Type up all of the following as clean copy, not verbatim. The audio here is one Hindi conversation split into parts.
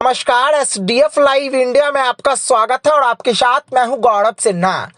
नमस्कार। एसडीएफ लाइव इंडिया में आपका स्वागत है और आपके साथ मैं हूं गौरव सिन्हा।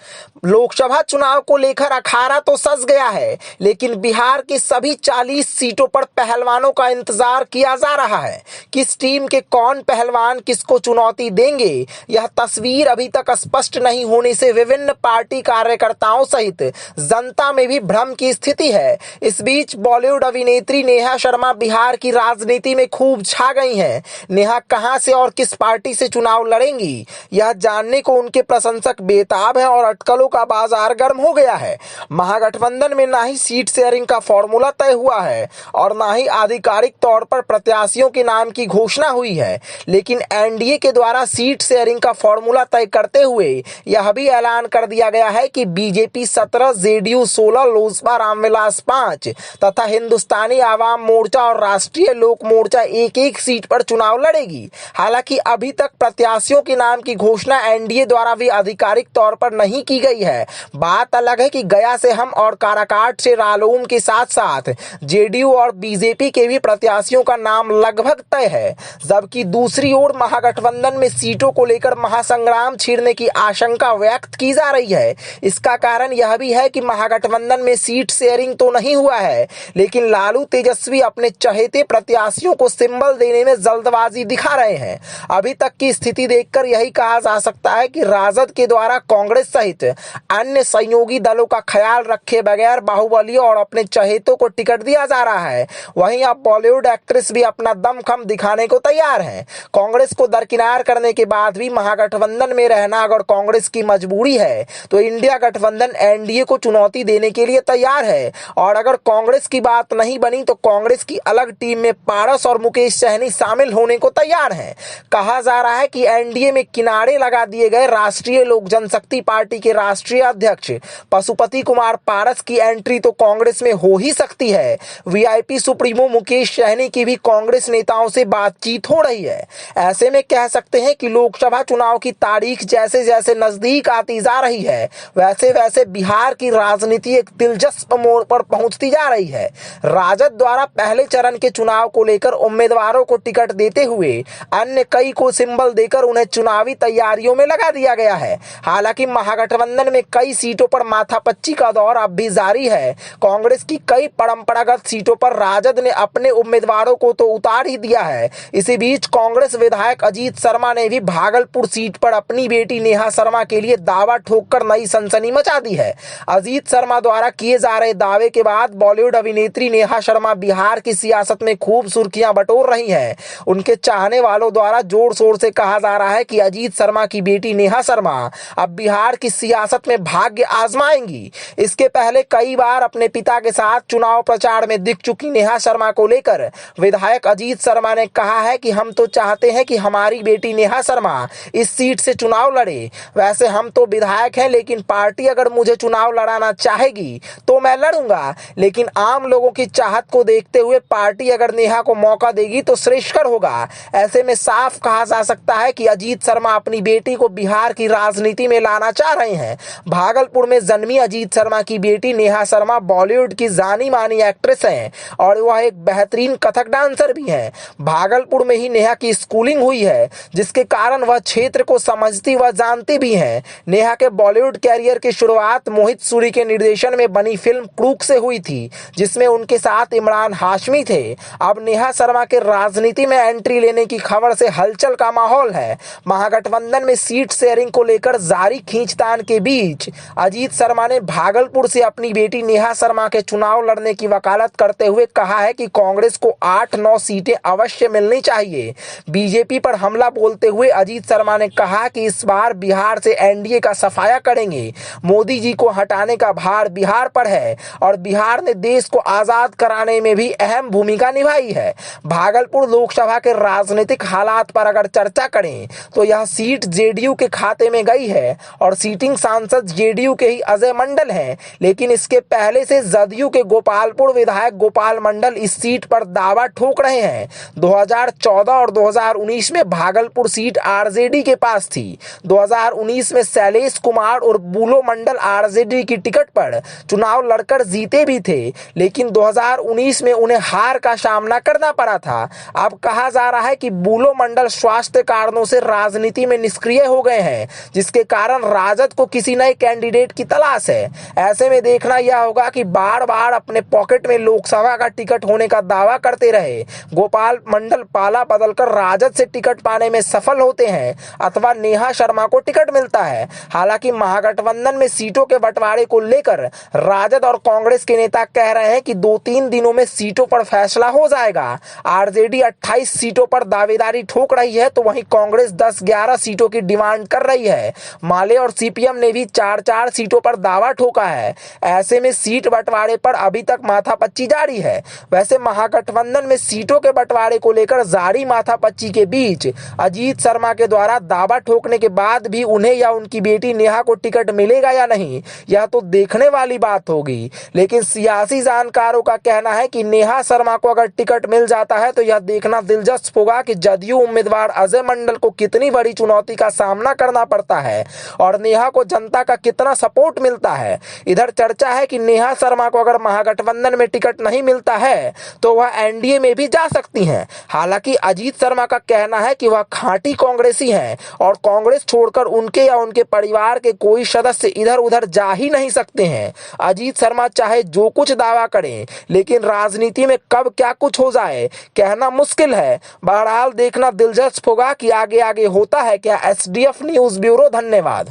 लोकसभा चुनाव को लेकर अखाड़ा तो सज गया है, लेकिन बिहार की सभी 40 सीटों पर पहलवानों का इंतजार किया जा रहा है। किस टीम के कौन पहलवान किसको चुनौती देंगे, यह तस्वीर अभी तक स्पष्ट नहीं होने से विभिन्न पार्टी कार्यकर्ताओं सहित जनता में भी भ्रम की स्थिति है। इस बीच बॉलीवुड अभिनेत्री नेहा शर्मा बिहार की राजनीति में खूब छा गई हैं। नेहा कहां से और किस पार्टी से चुनाव लड़ेंगी, यह जानने को उनके प्रशंसक बेताब हैं और अटकलों का बाजार गर्म हो गया है। महागठबंधन में ना ही सीट शेयरिंग का फॉर्मूला तय हुआ है और ना ही आधिकारिक तौर पर प्रत्याशियों के नाम की घोषणा हुई है, लेकिन एनडीए के द्वारा सीट शेयरिंग का फॉर्मूला तय करते हुए यह भी ऐलान कर दिया गया है कि बीजेपी 17, जेडीयू 16, लोजपा रामविलास 5 तथा हिंदुस्तानी आवाम मोर्चा और राष्ट्रीय लोक मोर्चा एक सीट पर चुनाव लड़ेगी। हालांकि अभी तक प्रत्याशियों के नाम की घोषणा एनडीए द्वारा भी आधिकारिक तौर पर नहीं की गई है। बात अलग है कि गया से हम और काराकाट से रालोम के साथ साथ जेडीयू और बीजेपी के भी प्रत्याशियों का नाम लगभग तय है, जबकि दूसरी ओर महागठबंधन में सीटों को लेकर महासंग्राम छिड़ने की आशंका व्यक्त की जा रही है। इसका कारण यह भी है कि महागठबंधन में सीट शेयरिंग तो नहीं हुआ है, लेकिन लालू तेजस्वी अपने चहेते प्रत्याशियों को सिंबल देने में जल्दबाजी दिखा रहे हैं। अभी तक की स्थिति देखकर यही कहा जा सकता है कि राजद के द्वारा कांग्रेस सहित अन्य सहयोगी दलों का ख्याल रखे बगैर बाहुबलियों और अपने चहेतों को टिकट दिया जा रहा है। वहीं अब बॉलीवुड एक्ट्रेस भी अपना दमखम दिखाने को तैयार है। कांग्रेस को दरकिनार करने के बाद भी महागठबंधन में रहना अगर कांग्रेस की मजबूरी है तो इंडिया गठबंधन एनडीए को चुनौती देने के लिए तैयार है, और अगर कांग्रेस की बात नहीं बनी तो कांग्रेस की अलग टीम में पारस और मुकेश सहनी शामिल होने को तैयार हैं। कहा जा रहा है कि एनडीए में किनारे लगा दिए गए राष्ट्रीय लोक जनशक्ति पार्टी के राष्ट्रीय अध्यक्ष पशुपति कुमार पारस की एंट्री तो कांग्रेस में हो ही सकती है। वीआईपी सुप्रीमो मुकेश सहनी की भी कांग्रेस नेताओं से बातचीत हो रही है। ऐसे में कह सकते हैं कि लोकसभा चुनाव की तारीख जैसे जैसे नजदीक आती जा रही है, वैसे वैसे बिहार की राजनीति एक दिलचस्प मोड़ पर पहुंचती जा रही है। राजद द्वारा पहले चरण के चुनाव को लेकर उम्मीदवारों को टिकट देते हुए अन्य कई को सिंबल देकर उन्हें चुनावी तैयारियों में लगा दिया गया है। हालांकि महागठबंधन में कई सीटों पर माथापच्ची का दौर अब भी जारी है। कांग्रेस की कई परंपरागत सीटों पर राजद ने अपने उम्मीदवारों को तो उतार ही दिया है। इसी बीच कांग्रेस विधायक अजीत शर्मा ने भी भागलपुर सीट पर अपनी बेटी नेहा शर्मा के लिए दावा ठोककर नई सनसनी मचा दी है। अजीत शर्मा द्वारा किए जा रहे दावे के बाद बॉलीवुड अभिनेत्री नेहा शर्मा बिहार की सियासत में खूब सुर्खियां बटोर रही हैं। उनके चाहने वालों द्वारा जोर शोर से कहा जा रहा है कि अजीत शर्मा की बेटी नेहा शर्मा अब बिहार की सियासत में भाग्य आजमाएंगी। इसके पहले कई बार अपने पिता के साथ चुनाव प्रचार में दिख चुकी नेहा शर्मा को लेकर विधायक अजीत शर्मा ने कहा है कि हम तो चाहते हैं कि हमारी बेटी नेहा शर्मा इस सीट से चुनाव लड़े। वैसे हम तो विधायक हैं, लेकिन पार्टी अगर मुझे चुनाव लड़ाना चाहेगी तो मैं लड़ूंगा, लेकिन आम लोगों की चाहत को देखते हुए पार्टी अगर नेहा को मौका देगी तो श्रेष्ठकर होगा। ऐसे में साफ कहा जा सकता है कि अजीत शर्मा अपनी बेटी को बिहार की राजनीति में लाना चाह रहे हैं। भागलपुर में जन्मी अजीत शर्मा की बेटी नेहा शर्मा बॉलीवुड की जानी मानी एक्ट्रेस हैं और वह एक बेहतरीन कथक डांसर भी हैं। भागलपुर में ही नेहा की स्कूलिंग हुई है, जिसके कारण वह क्षेत्र को समझती व जानती भी हैं। नेहा के बॉलीवुड कैरियर की शुरुआत मोहित सूरी के निर्देशन में बनी फिल्म क्रूक से हुई थी, जिसमें उनके साथ इमरान हाशमी थे। अब नेहा शर्मा के राजनीति में एंट्री लेने की खबर से हलचल का माहौल है। महागठबंधन में सीट शेयरिंग को लेकर जारी खींचतान के बीच अजीत शर्मा ने भागलपुर से अपनी बेटी नेहा शर्मा के चुनाव लड़ने की वकालत करते हुए कहा है कि कांग्रेस को 8-9 सीटें अवश्य मिलनी चाहिए। बीजेपी पर हमला बोलते हुए अजीत शर्मा ने कहा कि इस बार बिहार से एनडीए का सफाया करेंगे। मोदी जी को हटाने का भार बिहार पर है और बिहार ने देश को आजाद कराने में भी अहम भूमिका निभाई है। भागलपुर लोकसभा के राजनीतिक हालात पर अगर चर्चा करें तो यह सीट जेडीयू के खाते में गई है और सीटिंग सांसद जेडीयू के ही अजय मंडल हैं, लेकिन इसके पहले से जदयू के गोपालपुर विधायक गोपाल मंडल इस सीट पर दावा ठोक रहे हैं। 2014 और 2019 में भागलपुर सीट आरजेडी के पास थी। 2019 में शैलेश कुमार और बुलो मंडल आरजेडी की टिकट पर चुनाव लड़कर जीते भी थे, लेकिन 2019 में उन्हें हार का सामना करना पड़ा था। अब कहा जा रहा है कि बुलो मंडल स्वास्थ्य कारणों से राजनीति में निष्क्रिय हो गए हैं, जिसके कारण राजद को किसी नए कैंडिडेट की तलाश है। ऐसे में देखना यह होगा कि बार बार अपने पॉकेट में लोकसभा का टिकट होने का दावा करते रहे गोपाल मंडल पाला बदलकर राजद से टिकट पाने में सफल होते हैं अथवा नेहा शर्मा को टिकट मिलता है। हालांकि महागठबंधन में सीटों के बंटवारे को लेकर राजद और कांग्रेस के नेता कह रहे हैं कि 2-3 दिनों में सीटों पर फैसला हो जाएगा। आरजेडी 28 सीटों पर दावेदारी ठोक रही है, तो वहीं कांग्रेस 10-11 सीटों की डिमांड कर रही है। माले और सीपीएम ने भी 4-4 सीटों पर दावा ठोका है। ऐसे में सीट बंटवारे पर अभी तक माथापच्ची जारी है। वैसे महागठबंधन में सीटों के बंटवारे को लेकर जारी माथापच्ची के बीच अजीत शर्मा के द्वारा दावा ठोकने के बाद भी उन्हें या उनकी बेटी नेहा को टिकट मिलेगा या नहीं, यह तो देखने वाली बात होगी। लेकिन सियासी जानकारों का कहना है कि नेहा शर्मा को अगर टिकट मिल जाता है तो यह देखना दिलचस्प होगा कि जदयू उम्मीदवार अजय मंडल को कितनी बड़ी चुनौती का सामना करना पड़ता है और नेहा को जनता का कितना सपोर्ट मिलता है। इधर चर्चा है कि नेहा शर्मा को अगर महागठबंधन में टिकट नहीं मिलता है तो वह एनडीए में भी जा सकती हैं। हालांकि अजीत शर्मा का कहना है कि वह खांटी कांग्रेसी हैं और कांग्रेस छोड़कर उनके या उनके परिवार के कोई सदस्य इधर उधर जा ही नहीं सकते हैं। अजीत शर्मा चाहे जो कुछ दावा करें, लेकिन राजनीति में कब क्या कुछ हो जाए कहना मुश्किल है। बहरहाल देखना दिलचस्प होगा कि आगे आगे होता है क्या। एसडीएफ न्यूज ब्यूरो, धन्यवाद।